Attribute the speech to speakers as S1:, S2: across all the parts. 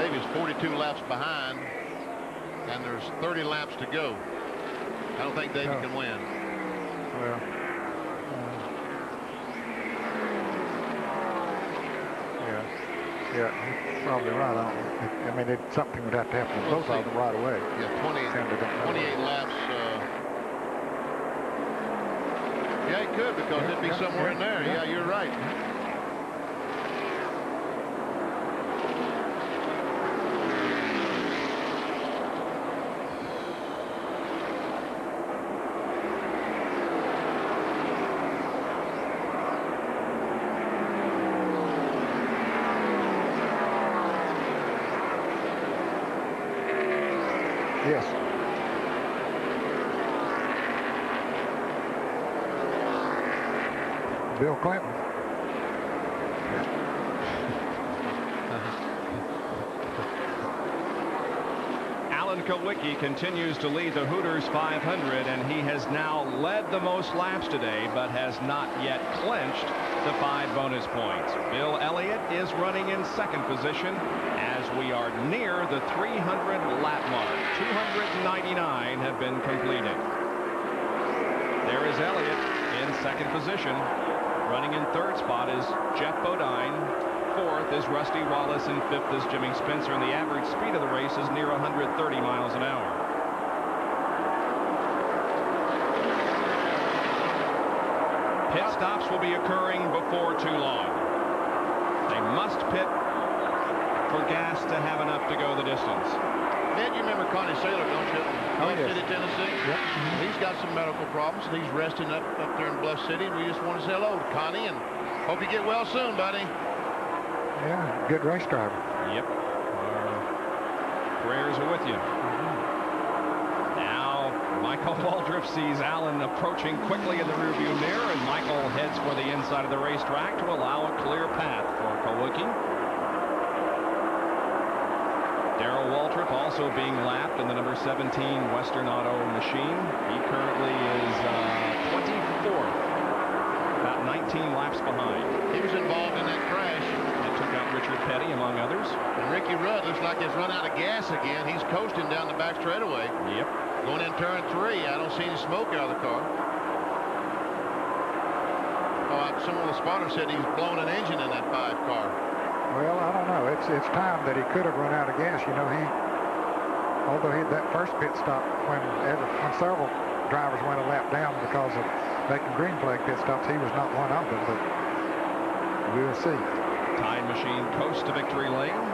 S1: believe he's 42 laps behind, and there's 30 laps to go. I don't think Davey can win.
S2: Well, yeah, you're probably right on. I mean, something would have to happen to both of them right away.
S1: Yeah, 28 laps. Yeah, he could, because it'd be somewhere in there. Yeah, you're right.
S2: Yes. Bill Clinton.
S3: Alan Kulwicki continues to lead the Hooters 500, and he has now led the most laps today, but has not yet clinched the 5 bonus points. Bill Elliott is running in second position as we are near the 300 lap mark. 299 have been completed. There is Elliott in second position. Running in third spot is Jeff Bodine. Fourth is Rusty Wallace, and fifth is Jimmy Spencer, and the average speed of the race is near 130 miles an hour. Pit stops will be occurring before too long. They must pit for gas to have enough to go the distance.
S1: Ned, you remember Connie Saylor, don't you? Bluff City, Tennessee.
S2: Yep.
S1: He's got some medical problems, and he's resting up there in Bluff City. We just want to say hello to Connie, and hope you get well soon, buddy.
S2: Yeah, good race driver.
S3: Yep. Prayers are with you. Now, Michael Waldrop sees Allen approaching quickly in the rearview mirror, and Michael heads for the inside of the racetrack to allow a clear path for Kulwicki. Darrell Waltrip also being lapped in the number 17 Western Auto machine. He currently is 24th, about 19 laps behind.
S1: He was involved in that crash.
S3: That took out Richard Petty, among others.
S1: And Ricky Rudd looks like he's run out of gas again. He's coasting down the back straightaway.
S3: Yep.
S1: Going in turn 3. I don't see any smoke out of the car. Oh, some of the spotters said he's blown an engine in that 5 car.
S2: Well, I don't know. It's time that he could have run out of gas. You know, although that first pit stop when several drivers went a lap down because of making green flag pit stops, he was not one of them. But we'll see.
S3: Time machine coast to victory lane.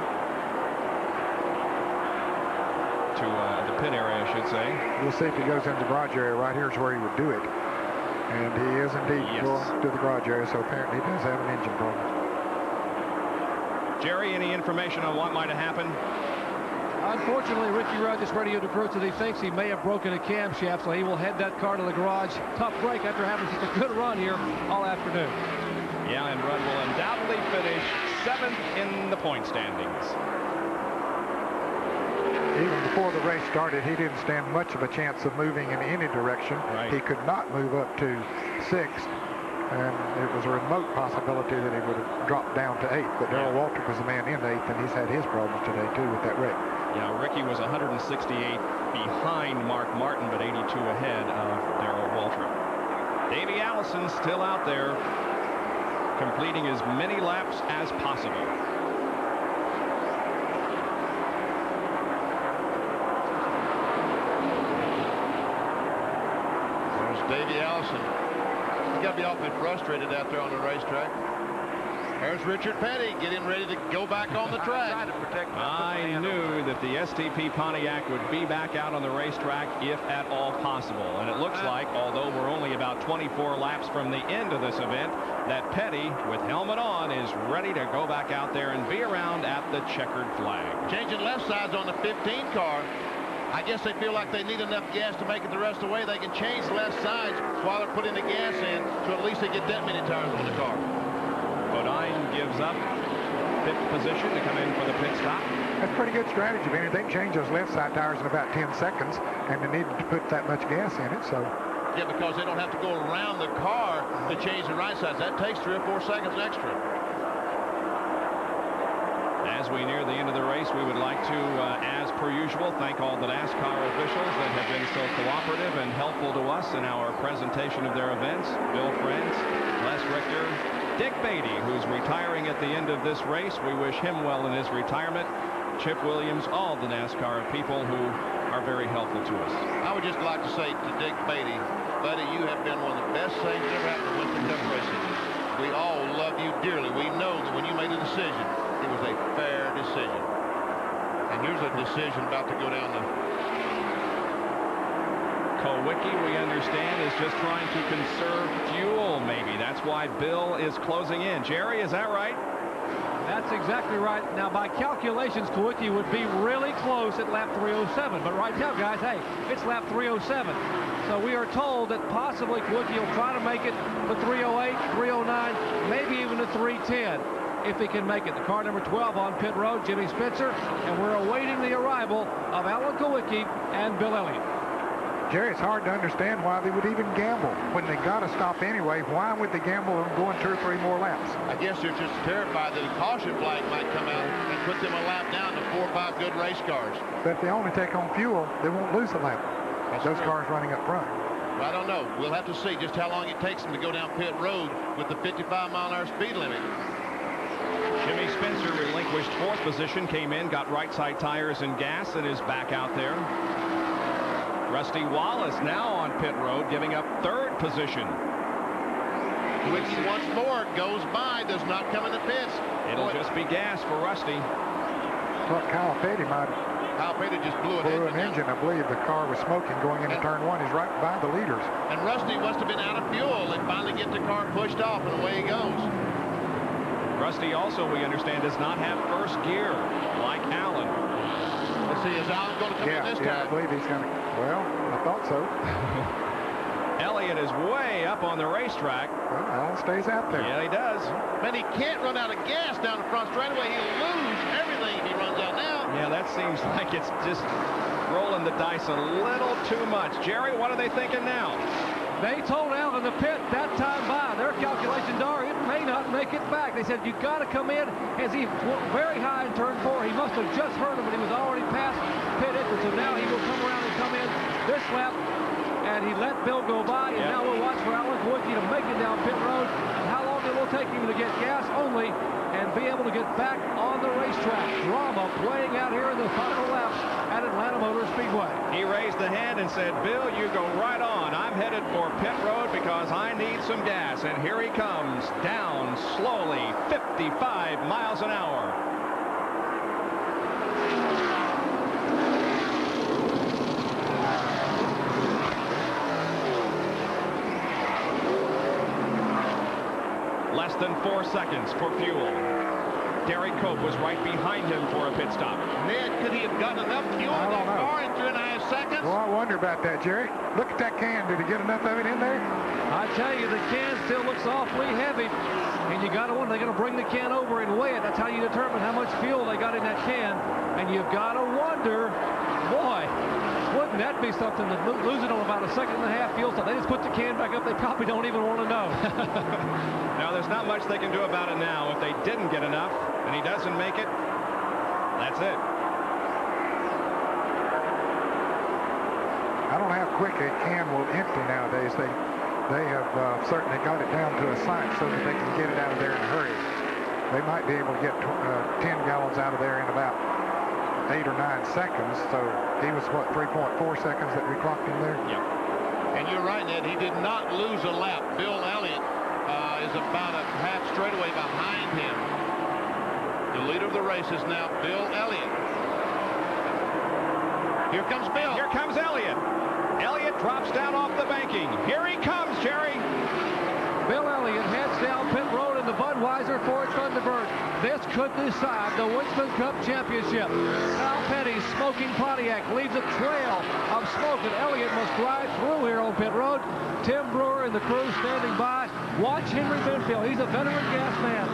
S3: To the pit area, I should say.
S2: We'll see if he goes into the garage area. Right here is where he would do it. And he is indeed going to the garage area, so apparently he does have an engine problem.
S3: Jerry, any information on what might have happened?
S4: Unfortunately, Ricky Rudd just radioed to crew that he thinks he may have broken a camshaft, so he will head that car to the garage. Tough break after having such a good run here all afternoon.
S3: Yeah, and Rudd will undoubtedly finish 7th in the point standings.
S2: Even before the race started, he didn't stand much of a chance of moving in any direction.
S3: Right.
S2: He could not move up to 6th. And it was a remote possibility that he would have dropped down to 8th. But Darrell Waltrip was the man in 8th, and he's had his problems today, too, with that wreck.
S3: Yeah, Ricky was 168 behind Mark Martin, but 82 ahead of Darrell Waltrip. Davey Allison still out there, completing as many laps as possible.
S1: There's Davey Allison. He's got to be awfully frustrated out there on the racetrack. There's Richard Petty getting ready to go back on the track.
S3: I knew that the STP Pontiac would be back out on the racetrack if at all possible. And it looks like, although we're only about 24 laps from the end of this event, that Petty, with helmet on, is ready to go back out there and be around at the checkered flag.
S1: Changing left sides on the 15 car. I guess they feel like they need enough gas to make it the rest of the way. They can change left sides while they're putting the gas in, so at least they get that many tires on the car.
S3: Bodine gives up 5th position to come in for the pit stop.
S2: That's pretty good strategy. I mean, they can change those left side tires in about 10 seconds, and they needed to put that much gas in it, so.
S1: Yeah, because they don't have to go around the car to change the right sides. That takes 3 or 4 seconds extra.
S3: As we near the end of the race, we would like to, as per usual, thank all the NASCAR officials that have been so cooperative and helpful to us in our presentation of their events. Bill Friends, Les Richter, Dick Beatty, who's retiring at the end of this race. We wish him well in his retirement. Chip Williams, all the NASCAR people who are very helpful to us.
S1: I would just like to say to Dick Beatty, buddy, you have been one of the best things that ever happened to Winston Cup racing. We all love you dearly. We know that when you made a decision, it was a fair decision. And here's a decision about to go down the...
S3: Kowicki, we understand, is just trying to conserve fuel, maybe. That's why Bill is closing in. Jerry, is that right?
S4: That's exactly right. Now, by calculations, Kowicki would be really close at lap 307. But right now, guys, hey, it's lap 307. So we are told that possibly Kowicki will try to make it to 308, 309, maybe even to 310 if he can make it. The car number 12 on pit road, Jimmy Spencer, and we're awaiting the arrival of Alan Kowicki and Bill Elliott.
S2: Jerry, it's hard to understand why they would even gamble. When they got to stop anyway, why would they gamble on going 2 or 3 more laps?
S1: I guess they're just terrified that a caution flag might come out and put them a lap down to 4 or 5 good race cars.
S2: But if they only take on fuel, they won't lose a lap. Those
S1: true.
S2: cars running up front.
S1: Well, I don't know. We'll have to see just how long it takes them to go down pit road with the 55-mile-an-hour speed limit.
S3: Jimmy Spencer relinquished 4th position, came in, got right side tires and gas, and is back out there. Rusty Wallace now on pit road, giving up 3rd position.
S1: Kowicki once more goes by, does not come in the pits.
S3: It'll just be gas for Rusty.
S2: Well, Kyle Petty might
S1: Kyle Petty just blew
S2: an engine. I believe the car was smoking going into turn 1. He's right by the leaders.
S1: And Rusty must have been out of fuel and finally get the car pushed off, and away he goes.
S3: Rusty also, we understand, does not have 1st gear like Allen.
S1: Let's see, is Allen going to come in this time?
S2: Yeah, I believe he's going to. Well, I thought so.
S3: Elliott is way up on the racetrack.
S2: Well, Allen stays out there.
S3: Yeah, he does.
S1: Man, he can't run out of gas down the front straightaway. He'll lose everything if he runs out now.
S3: Yeah, that seems like it's just rolling the dice a little too much. Jerry, what are they thinking now?
S4: They told Allen the pit that time by. Their calculations are it may not make it back. They said, you've got to come in. As he went very high in turn 4, he must have just heard him, but he was already past pit entrance. So now he will come around and come in this lap. And he let Bill go by. And now we'll watch for Alan Kowicki to make it down pit road. And how long it will take him to get gas only and be able to get back on the racetrack. Drama playing out here in the final laps at Atlanta Motor Speedway.
S3: He raised the hand and said, Bill, you go right on. I'm headed for pit road because I need some gas. And here he comes down slowly, 55 miles an hour. Less than 4 seconds for fuel. Derek Cope was right behind him for a pit stop.
S1: Ned, could he have gotten enough fuel in that car in 3.5 seconds?
S2: Well, I wonder about that, Jerry. Look at that can. Did he get enough of it in there?
S4: I tell you, the can still looks awfully heavy. And you got to wonder, they're going to bring the can over and weigh it. That's how you determine how much fuel they got in that can. And you've got to wonder, boy, wouldn't that be something to lose it on about a 1.5 second fuel stop? They just put the can back up. They probably don't even want to know.
S3: Now, there's not much they can do about it now. If they didn't get enough and he doesn't make it, that's it.
S2: I don't know how quick a can will empty nowadays. They have certainly got it down to a science so that they can get it out of there in a hurry. They might be able to get 10 gallons out of there in about 8 or 9 seconds. So he was, what, 3.4 seconds that we clocked him there?
S3: Yep.
S1: And you're right, Ned. He did not lose a lap. Bill Elliott is about a half straightaway behind him. The leader of the race is now Bill Elliott. Here comes Bill.
S3: Here comes Elliott. Elliott drops down off the banking. Here he comes, Jerry.
S4: Bill Elliott heads down pit road in the Budweiser Ford Thunderbird. This could decide the Winston Cup Championship. Kyle Petty's smoking Pontiac leaves a trail of smoke, and Elliott must drive through here on pit road. Tim Brewer and the crew standing by. Watch Henry Benfield. He's a veteran gas man.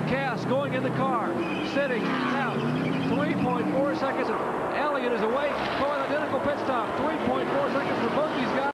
S4: Cass going in the car, sitting out 3.4 seconds. Elliott is away, going identical pit stop. 3.4 seconds for both these guys.